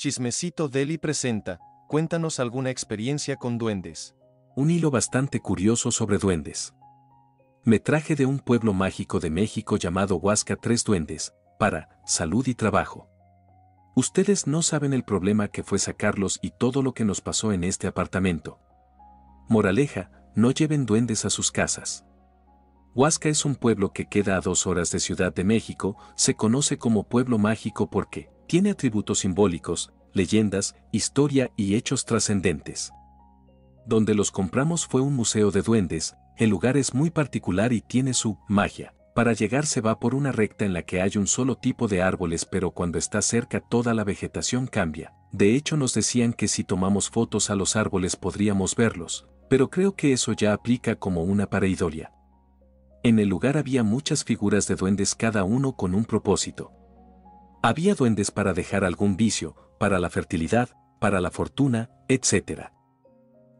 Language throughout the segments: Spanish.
Chismecito Deli presenta, cuéntanos alguna experiencia con duendes. Un hilo bastante curioso sobre duendes. Me traje de un pueblo mágico de México llamado Huasca 3 duendes, para salud y trabajo. Ustedes no saben el problema que fue sacarlos y todo lo que nos pasó en este apartamento. Moraleja, no lleven duendes a sus casas. Huasca es un pueblo que queda a 2 horas de Ciudad de México, se conoce como pueblo mágico porque tiene atributos simbólicos, leyendas, historia y hechos trascendentes. Donde los compramos fue un museo de duendes, el lugar es muy particular y tiene su magia. Para llegar se va por una recta en la que hay un solo tipo de árboles, pero cuando está cerca toda la vegetación cambia. De hecho nos decían que si tomamos fotos a los árboles podríamos verlos, pero creo que eso ya aplica como una pareidolia. En el lugar había muchas figuras de duendes, cada uno con un propósito. Había duendes para dejar algún vicio, para la fertilidad, para la fortuna, etc.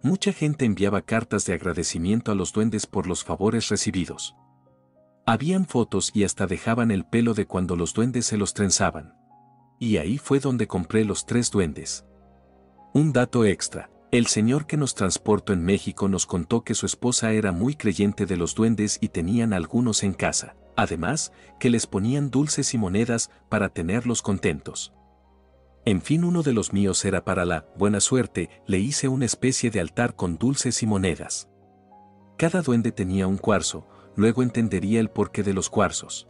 Mucha gente enviaba cartas de agradecimiento a los duendes por los favores recibidos. Habían fotos y hasta dejaban el pelo de cuando los duendes se los trenzaban. Y ahí fue donde compré los 3 duendes. Un dato extra. El señor que nos transportó en México nos contó que su esposa era muy creyente de los duendes y tenían algunos en casa. Además, que les ponían dulces y monedas para tenerlos contentos. En fin, uno de los míos era para la buena suerte, le hice una especie de altar con dulces y monedas. Cada duende tenía un cuarzo, luego entendería el porqué de los cuarzos.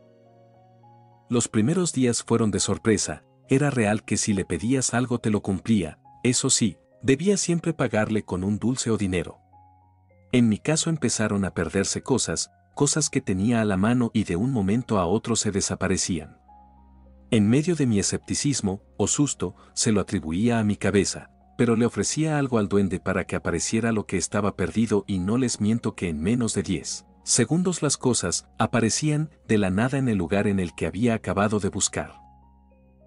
Los primeros días fueron de sorpresa, era real que si le pedías algo te lo cumplía, eso sí, debía siempre pagarle con un dulce o dinero. En mi caso empezaron a perderse cosas que tenía a la mano y de un momento a otro se desaparecían. En medio de mi escepticismo, o susto, se lo atribuía a mi cabeza, pero le ofrecía algo al duende para que apareciera lo que estaba perdido y no les miento que en menos de 10 segundos las cosas aparecían de la nada en el lugar en el que había acabado de buscar.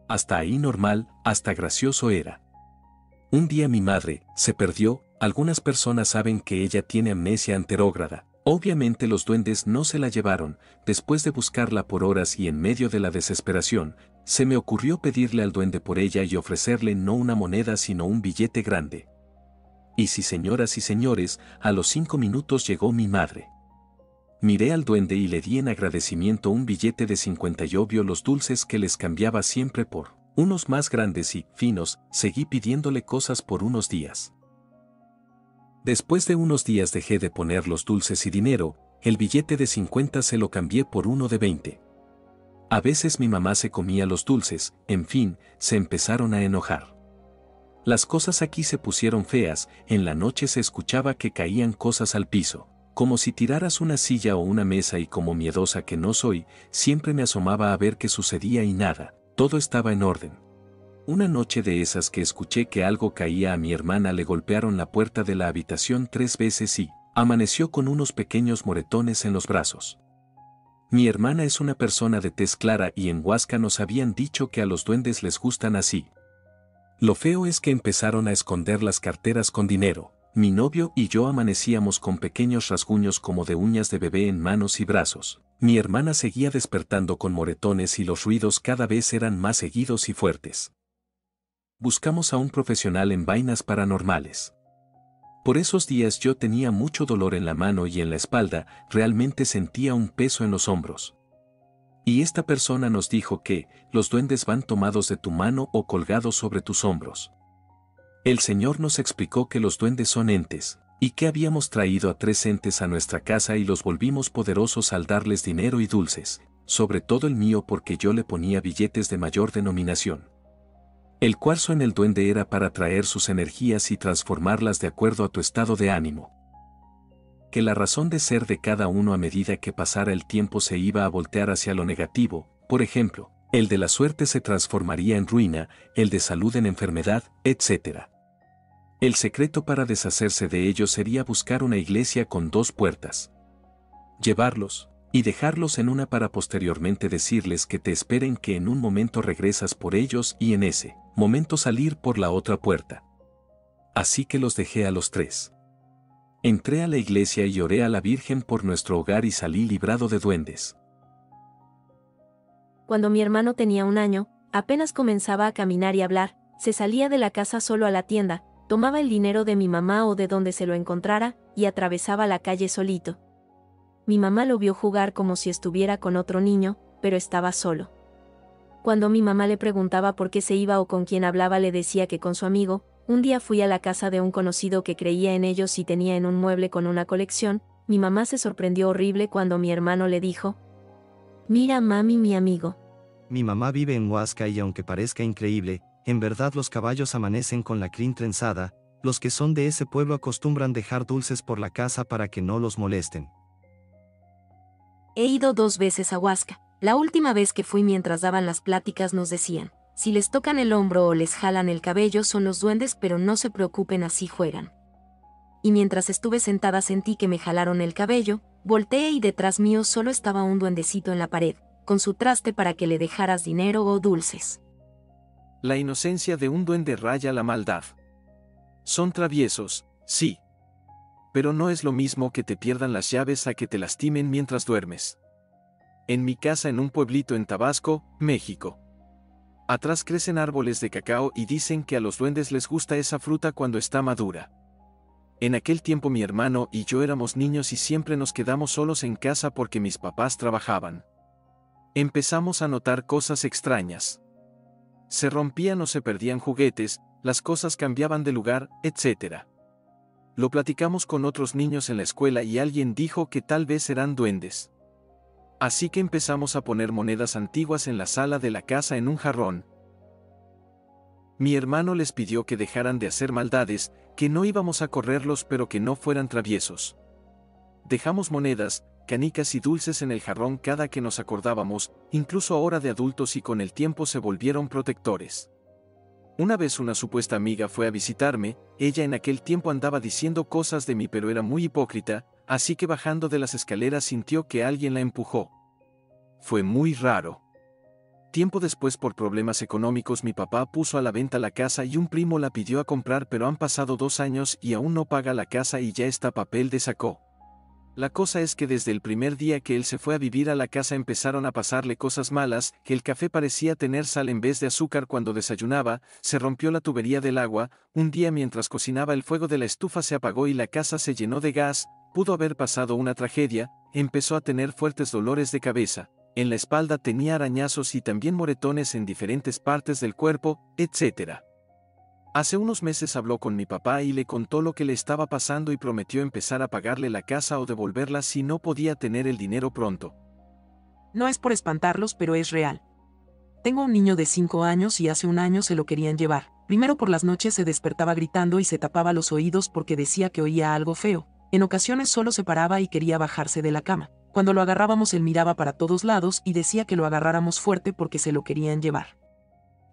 Hasta ahí normal, hasta gracioso era. Un día mi madre se perdió, algunas personas saben que ella tiene amnesia anterógrada. Obviamente los duendes no se la llevaron, después de buscarla por horas y en medio de la desesperación, se me ocurrió pedirle al duende por ella y ofrecerle no una moneda sino un billete grande. Y sí, señoras y señores, a los 5 minutos llegó mi madre. Miré al duende y le di en agradecimiento un billete de 50 y obvio los dulces que les cambiaba siempre por unos más grandes y finos, seguí pidiéndole cosas por unos días. Después de unos días dejé de poner los dulces y dinero, el billete de 50 se lo cambié por uno de 20. A veces mi mamá se comía los dulces, en fin, se empezaron a enojar. Las cosas aquí se pusieron feas, en la noche se escuchaba que caían cosas al piso, como si tiraras una silla o una mesa y como miedosa que no soy, siempre me asomaba a ver qué sucedía y nada, todo estaba en orden. Una noche de esas que escuché que algo caía, a mi hermana le golpearon la puerta de la habitación 3 veces y amaneció con unos pequeños moretones en los brazos. Mi hermana es una persona de tez clara y en Huasca nos habían dicho que a los duendes les gustan así. Lo feo es que empezaron a esconder las carteras con dinero. Mi novio y yo amanecíamos con pequeños rasguños como de uñas de bebé en manos y brazos. Mi hermana seguía despertando con moretones y los ruidos cada vez eran más seguidos y fuertes. Buscamos a un profesional en vainas paranormales. Por esos días yo tenía mucho dolor en la mano y en la espalda, realmente sentía un peso en los hombros. Y esta persona nos dijo que los duendes van tomados de tu mano o colgados sobre tus hombros. El Señor nos explicó que los duendes son entes, y que habíamos traído a 3 entes a nuestra casa y los volvimos poderosos al darles dinero y dulces, sobre todo el mío porque yo le ponía billetes de mayor denominación. El cuarzo en el duende era para traer sus energías y transformarlas de acuerdo a tu estado de ánimo. Que la razón de ser de cada uno a medida que pasara el tiempo se iba a voltear hacia lo negativo, por ejemplo, el de la suerte se transformaría en ruina, el de salud en enfermedad, etc. El secreto para deshacerse de ellos sería buscar una iglesia con 2 puertas. Llevarlos y dejarlos en una para posteriormente decirles que te esperen, que en un momento regresas por ellos y en ese momento salir por la otra puerta. Así que los dejé a los 3. Entré a la iglesia y oré a la Virgen por nuestro hogar y salí librado de duendes. Cuando mi hermano tenía 1 año, apenas comenzaba a caminar y hablar, Se salía de la casa solo a la tienda, tomaba el dinero de mi mamá o de donde se lo encontrara, y atravesaba la calle solito. Mi mamá lo vio jugar como si estuviera con otro niño, pero estaba solo. Cuando mi mamá le preguntaba por qué se iba o con quién hablaba, le decía que con su amigo. Un día fui a la casa de un conocido que creía en ellos y tenía en un mueble con una colección. Mi mamá se sorprendió horrible cuando mi hermano le dijo: «Mira, mami, mi amigo». Mi mamá vive en Huasca y aunque parezca increíble, en verdad los caballos amanecen con la crin trenzada. Los que son de ese pueblo acostumbran dejar dulces por la casa para que no los molesten. He ido 2 veces a Huasca. La última vez que fui, mientras daban las pláticas, nos decían: si les tocan el hombro o les jalan el cabello son los duendes, pero no se preocupen, así juegan. Y mientras estuve sentada sentí que me jalaron el cabello, volteé y detrás mío solo estaba un duendecito en la pared, con su traste para que le dejaras dinero o dulces. La inocencia de un duende raya la maldad. Son traviesos, sí. Pero no es lo mismo que te pierdan las llaves a que te lastimen mientras duermes. En mi casa en un pueblito en Tabasco, México. Atrás crecen árboles de cacao y dicen que a los duendes les gusta esa fruta cuando está madura. En aquel tiempo mi hermano y yo éramos niños y siempre nos quedamos solos en casa porque mis papás trabajaban. Empezamos a notar cosas extrañas. Se rompían o se perdían juguetes, las cosas cambiaban de lugar, etc. Lo platicamos con otros niños en la escuela y alguien dijo que tal vez eran duendes. Así que empezamos a poner monedas antiguas en la sala de la casa en un jarrón. Mi hermano les pidió que dejaran de hacer maldades, que no íbamos a correrlos pero que no fueran traviesos. Dejamos monedas, canicas y dulces en el jarrón cada que nos acordábamos, incluso ahora de adultos, y con el tiempo se volvieron protectores. Una vez una supuesta amiga fue a visitarme. Ella en aquel tiempo andaba diciendo cosas de mí pero era muy hipócrita, así que bajando de las escaleras sintió que alguien la empujó. Fue muy raro. Tiempo después, por problemas económicos, mi papá puso a la venta la casa y un primo la pidió a comprar, pero han pasado 2 años y aún no paga la casa y ya está papel de sacó. La cosa es que desde el primer día que él se fue a vivir a la casa empezaron a pasarle cosas malas, que el café parecía tener sal en vez de azúcar cuando desayunaba, se rompió la tubería del agua, un día mientras cocinaba el fuego de la estufa se apagó y la casa se llenó de gas. Pudo haber pasado una tragedia. Empezó a tener fuertes dolores de cabeza, en la espalda tenía arañazos y también moretones en diferentes partes del cuerpo, etc. Hace unos meses habló con mi papá y le contó lo que le estaba pasando y prometió empezar a pagarle la casa o devolverla si no podía tener el dinero pronto. No es por espantarlos, pero es real. Tengo un niño de 5 años y hace un año se lo querían llevar. Primero, por las noches se despertaba gritando y se tapaba los oídos porque decía que oía algo feo. En ocasiones solo se paraba y quería bajarse de la cama. Cuando lo agarrábamos él miraba para todos lados y decía que lo agarráramos fuerte porque se lo querían llevar.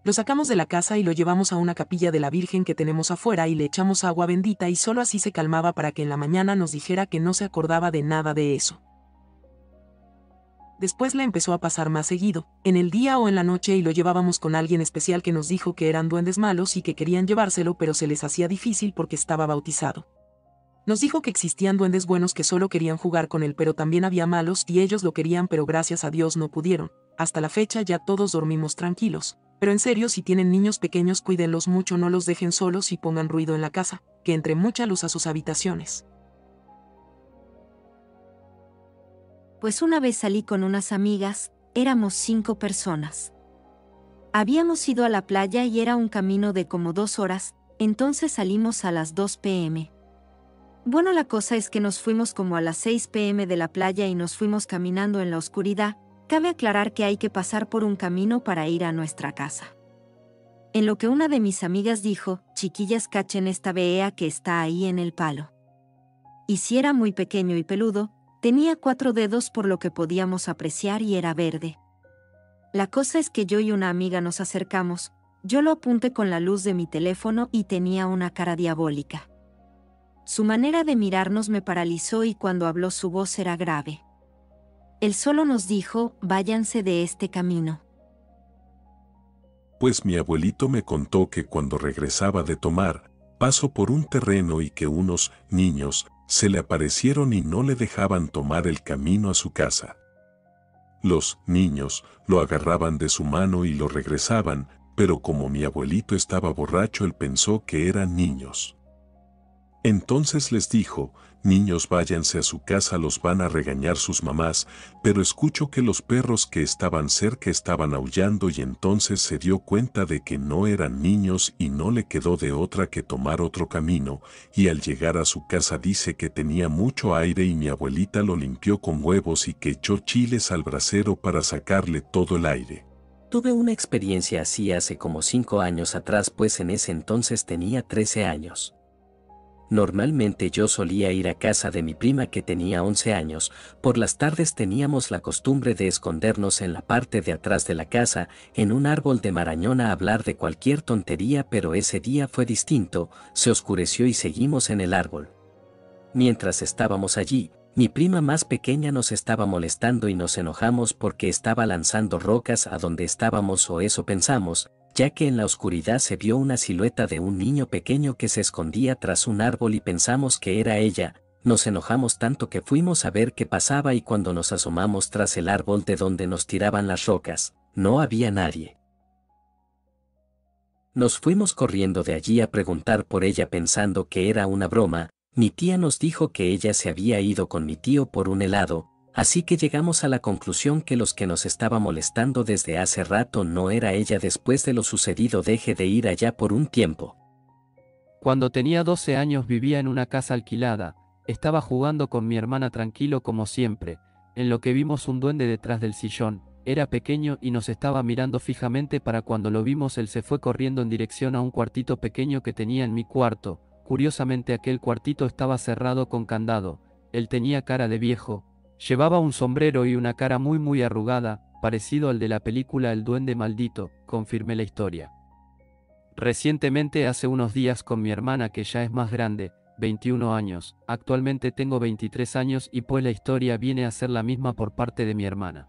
Lo sacamos de la casa y lo llevamos a una capilla de la Virgen que tenemos afuera y le echamos agua bendita y solo así se calmaba para que en la mañana nos dijera que no se acordaba de nada de eso. Después le empezó a pasar más seguido, en el día o en la noche, y lo llevábamos con alguien especial que nos dijo que eran duendes malos y que querían llevárselo, pero se les hacía difícil porque estaba bautizado. Nos dijo que existían duendes buenos que solo querían jugar con él, pero también había malos y ellos lo querían, pero gracias a Dios no pudieron. Hasta la fecha ya todos dormimos tranquilos. Pero en serio, si tienen niños pequeños, cuídenlos mucho, no los dejen solos y pongan ruido en la casa, que entre mucha luz a sus habitaciones. Pues una vez salí con unas amigas, éramos 5 personas. Habíamos ido a la playa y era un camino de como 2 horas, entonces salimos a las 2 p.m. Bueno, la cosa es que nos fuimos como a las 6 p.m. de la playa y nos fuimos caminando en la oscuridad. Cabe aclarar que hay que pasar por un camino para ir a nuestra casa. En lo que una de mis amigas dijo: chiquillas, cachen esta vea que está ahí en el palo. Y si era muy pequeño y peludo, tenía 4 dedos por lo que podíamos apreciar y era verde. La cosa es que yo y una amiga nos acercamos, yo lo apunté con la luz de mi teléfono y tenía una cara diabólica. Su manera de mirarnos me paralizó y cuando habló su voz era grave. Él solo nos dijo: váyanse de este camino. Pues mi abuelito me contó que cuando regresaba de tomar, pasó por un terreno y que unos niños se le aparecieron y no le dejaban tomar el camino a su casa. Los niños lo agarraban de su mano y lo regresaban, pero como mi abuelito estaba borracho, él pensó que eran niños. Entonces les dijo: niños, váyanse a su casa, los van a regañar sus mamás, pero escucho que los perros que estaban cerca estaban aullando, y entonces se dio cuenta de que no eran niños y no le quedó de otra que tomar otro camino, y al llegar a su casa dice que tenía mucho aire y mi abuelita lo limpió con huevos y que echó chiles al brasero para sacarle todo el aire. Tuve una experiencia así hace como 5 años atrás, pues en ese entonces tenía 13 años. Normalmente yo solía ir a casa de mi prima que tenía 11 años, por las tardes teníamos la costumbre de escondernos en la parte de atrás de la casa, en un árbol de marañón, a hablar de cualquier tontería, pero ese día fue distinto, se oscureció y seguimos en el árbol. Mientras estábamos allí, mi prima más pequeña nos estaba molestando y nos enojamos porque estaba lanzando rocas a donde estábamos, o eso pensamos, ya que en la oscuridad se vio una silueta de un niño pequeño que se escondía tras un árbol y pensamos que era ella. Nos enojamos tanto que fuimos a ver qué pasaba, y cuando nos asomamos tras el árbol de donde nos tiraban las rocas, no había nadie. Nos fuimos corriendo de allí a preguntar por ella pensando que era una broma. Mi tía nos dijo que ella se había ido con mi tío por un helado, así que llegamos a la conclusión que los que nos estaba molestando desde hace rato no era ella. Después de lo sucedido dejé de ir allá por un tiempo. Cuando tenía 12 años vivía en una casa alquilada, estaba jugando con mi hermana tranquilo como siempre, en lo que vimos un duende detrás del sillón. Era pequeño y nos estaba mirando fijamente. Para cuando lo vimos él se fue corriendo en dirección a un cuartito pequeño que tenía en mi cuarto. Curiosamente aquel cuartito estaba cerrado con candado. Él tenía cara de viejo, llevaba un sombrero y una cara muy arrugada, parecido al de la película El Duende Maldito. Confirmé la historia. Recientemente, hace unos días, con mi hermana, que ya es más grande, 21 años, actualmente tengo 23 años, y pues la historia viene a ser la misma por parte de mi hermana.